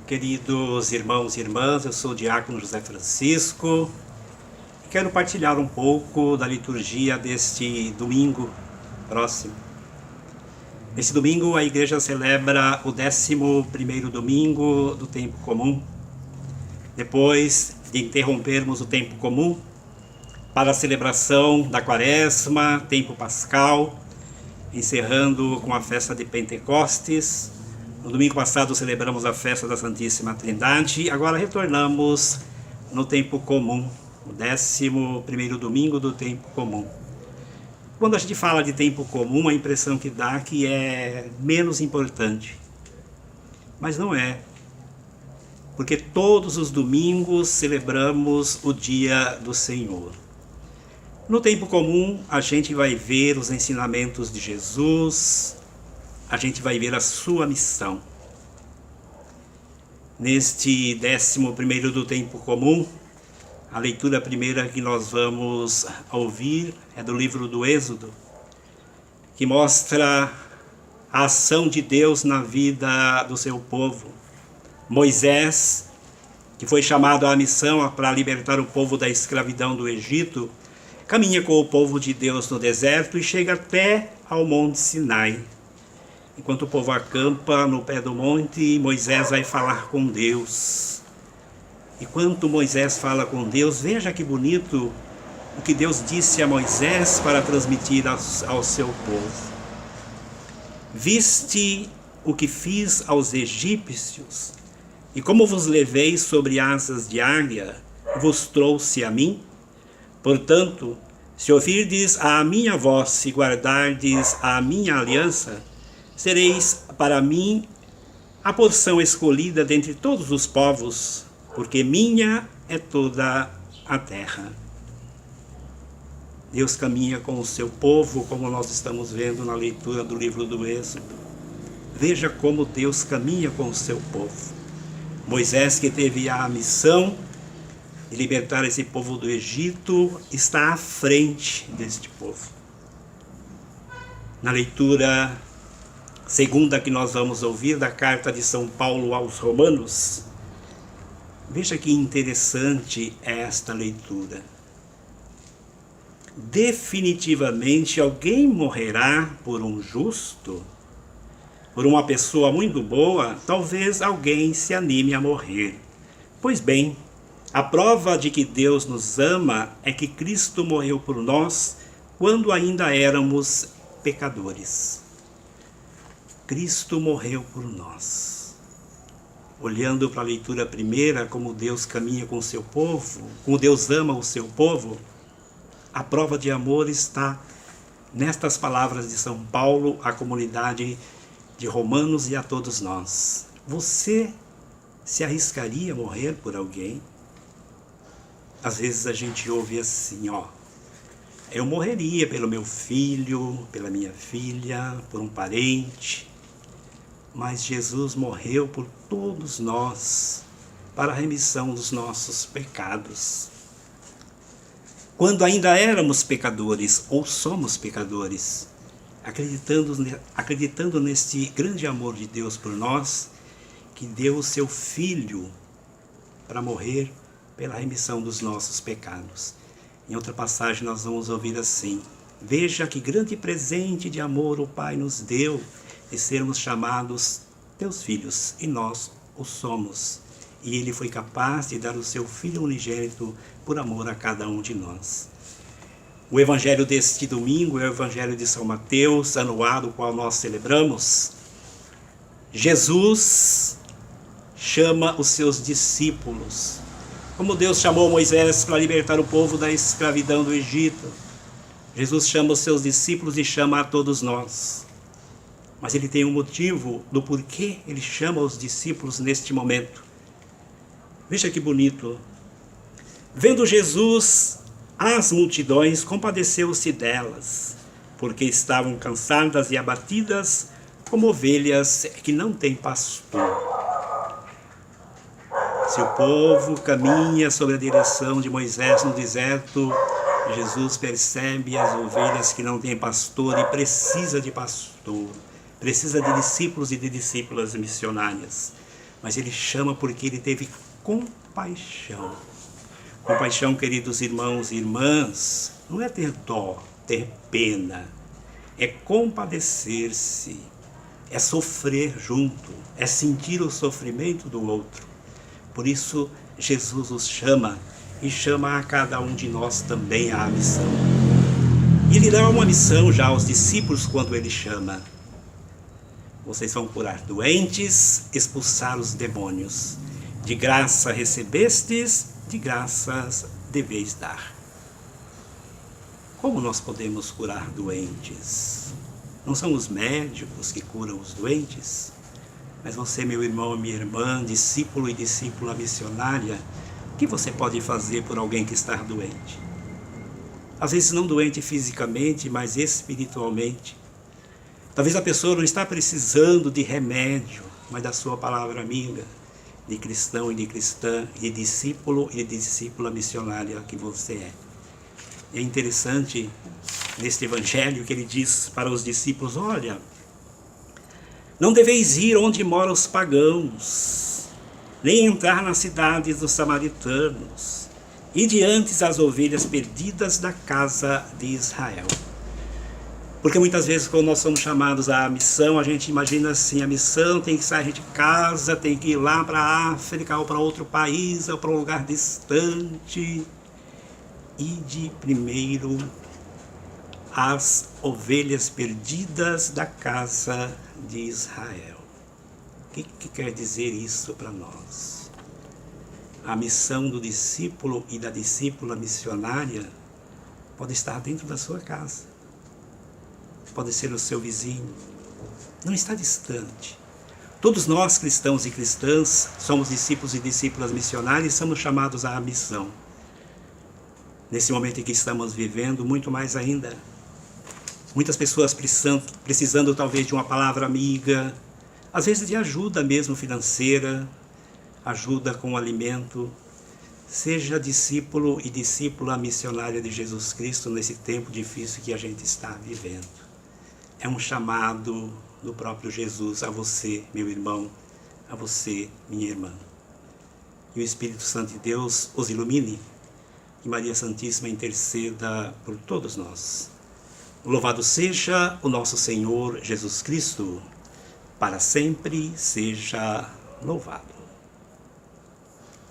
Queridos irmãos e irmãs, eu sou o diácono José Francisco e quero partilhar um pouco da liturgia deste domingo próximo. Neste domingo a igreja celebra o 11º domingo do tempo comum. Depois de interrompermos o tempo comum para a celebração da Quaresma, tempo pascal, encerrando com a festa de Pentecostes. No domingo passado celebramos a festa da Santíssima Trindade, agora retornamos no tempo comum, o 11º domingo do tempo comum. Quando a gente fala de tempo comum, a impressão que dá que é menos importante, mas não é, porque todos os domingos celebramos o dia do Senhor. No tempo comum a gente vai ver os ensinamentos de Jesus, a gente vai ver a sua missão. Neste 11º do tempo comum, a leitura primeira que nós vamos ouvir é do livro do Êxodo, que mostra a ação de Deus na vida do seu povo. Moisés, que foi chamado à missão para libertar o povo da escravidão do Egito, caminha com o povo de Deus no deserto e chega até ao Monte Sinai. Enquanto o povo acampa no pé do monte, Moisés vai falar com Deus. E quando Moisés fala com Deus, veja que bonito o que Deus disse a Moisés para transmitir ao seu povo. Viste o que fiz aos egípcios, e como vos levei sobre asas de águia, vos trouxe a mim? Portanto, se ouvirdes a minha voz e guardardes a minha aliança, sereis para mim a porção escolhida dentre todos os povos, porque minha é toda a terra. Deus caminha com o seu povo, como nós estamos vendo na leitura do livro do Êxodo. Veja como Deus caminha com o seu povo. Moisés, que teve a missão de libertar esse povo do Egito, está à frente deste povo. Na leitura segunda que nós vamos ouvir da carta de São Paulo aos Romanos, veja que interessante é esta leitura. Definitivamente alguém morrerá por um justo? Por uma pessoa muito boa, talvez alguém se anime a morrer. Pois bem, a prova de que Deus nos ama é que Cristo morreu por nós quando ainda éramos pecadores. Cristo morreu por nós. Olhando para a leitura primeira, como Deus caminha com o seu povo, como Deus ama o seu povo, a prova de amor está nestas palavras de São Paulo à comunidade de Romanos e a todos nós. Você se arriscaria a morrer por alguém? Às vezes a gente ouve assim, eu morreria pelo meu filho, pela minha filha, por um parente. Mas Jesus morreu por todos nós, para a remissão dos nossos pecados. Quando ainda éramos pecadores, ou somos pecadores, acreditando neste grande amor de Deus por nós, que deu o seu Filho para morrer pela remissão dos nossos pecados. Em outra passagem nós vamos ouvir assim: veja que grande presente de amor o Pai nos deu, de sermos chamados teus filhos, e nós o somos. E ele foi capaz de dar o seu Filho unigênito por amor a cada um de nós. O evangelho deste domingo é o evangelho de São Mateus, anuário, o qual nós celebramos. Jesus chama os seus discípulos, como Deus chamou Moisés para libertar o povo da escravidão do Egito. Jesus chama os seus discípulos e chama a todos nós. Mas ele tem um motivo do porquê ele chama os discípulos neste momento. Veja que bonito. Vendo Jesus as multidões, compadeceu-se delas, porque estavam cansadas e abatidas, como ovelhas que não têm pastor. Se o povo caminha sob a direção de Moisés no deserto, Jesus percebe as ovelhas que não têm pastor e precisa de pastor. Precisa de discípulos e de discípulas missionárias. mas Ele chama porque Ele teve compaixão. Compaixão, queridos irmãos e irmãs, não é ter dó, ter pena, é compadecer-se, é sofrer junto, é sentir o sofrimento do outro. Por isso, Jesus os chama e chama a cada um de nós também à missão. E Ele dá uma missão já aos discípulos quando Ele chama. Vocês vão curar doentes, expulsar os demônios. De graça recebestes, de graças deveis dar. Como nós podemos curar doentes? Não são os médicos que curam os doentes? Mas você, meu irmão e minha irmã, discípulo e discípula missionária, o que você pode fazer por alguém que está doente? Às vezes não doente fisicamente, mas espiritualmente. Talvez a pessoa não está precisando de remédio, mas da sua palavra amiga, de cristão e de cristã, de discípulo e de discípula missionária que você é. É interessante neste evangelho que ele diz para os discípulos: olha, não deveis ir onde moram os pagãos, nem entrar nas cidades dos samaritanos, e diante as ovelhas perdidas da casa de Israel. Porque muitas vezes quando nós somos chamados à missão, a gente imagina assim, a missão tem que sair de casa, tem que ir lá para a África, ou para outro país, ou para um lugar distante. Ide primeiro as ovelhas perdidas da casa de Israel. O que quer dizer isso para nós? A missão do discípulo e da discípula missionária pode estar dentro da sua casa, pode ser o seu vizinho, não está distante. Todos nós, cristãos e cristãs, somos discípulos e discípulas missionárias e somos chamados à missão. Nesse momento em que estamos vivendo, muito mais ainda. Muitas pessoas precisando talvez de uma palavra amiga, às vezes de ajuda mesmo financeira, ajuda com o alimento. Seja discípulo e discípula missionária de Jesus Cristo nesse tempo difícil que a gente está vivendo. É um chamado do próprio Jesus a você, meu irmão, a você, minha irmã. E o Espírito Santo de Deus os ilumine. Que Maria Santíssima interceda por todos nós. Louvado seja o nosso Senhor Jesus Cristo, para sempre seja louvado.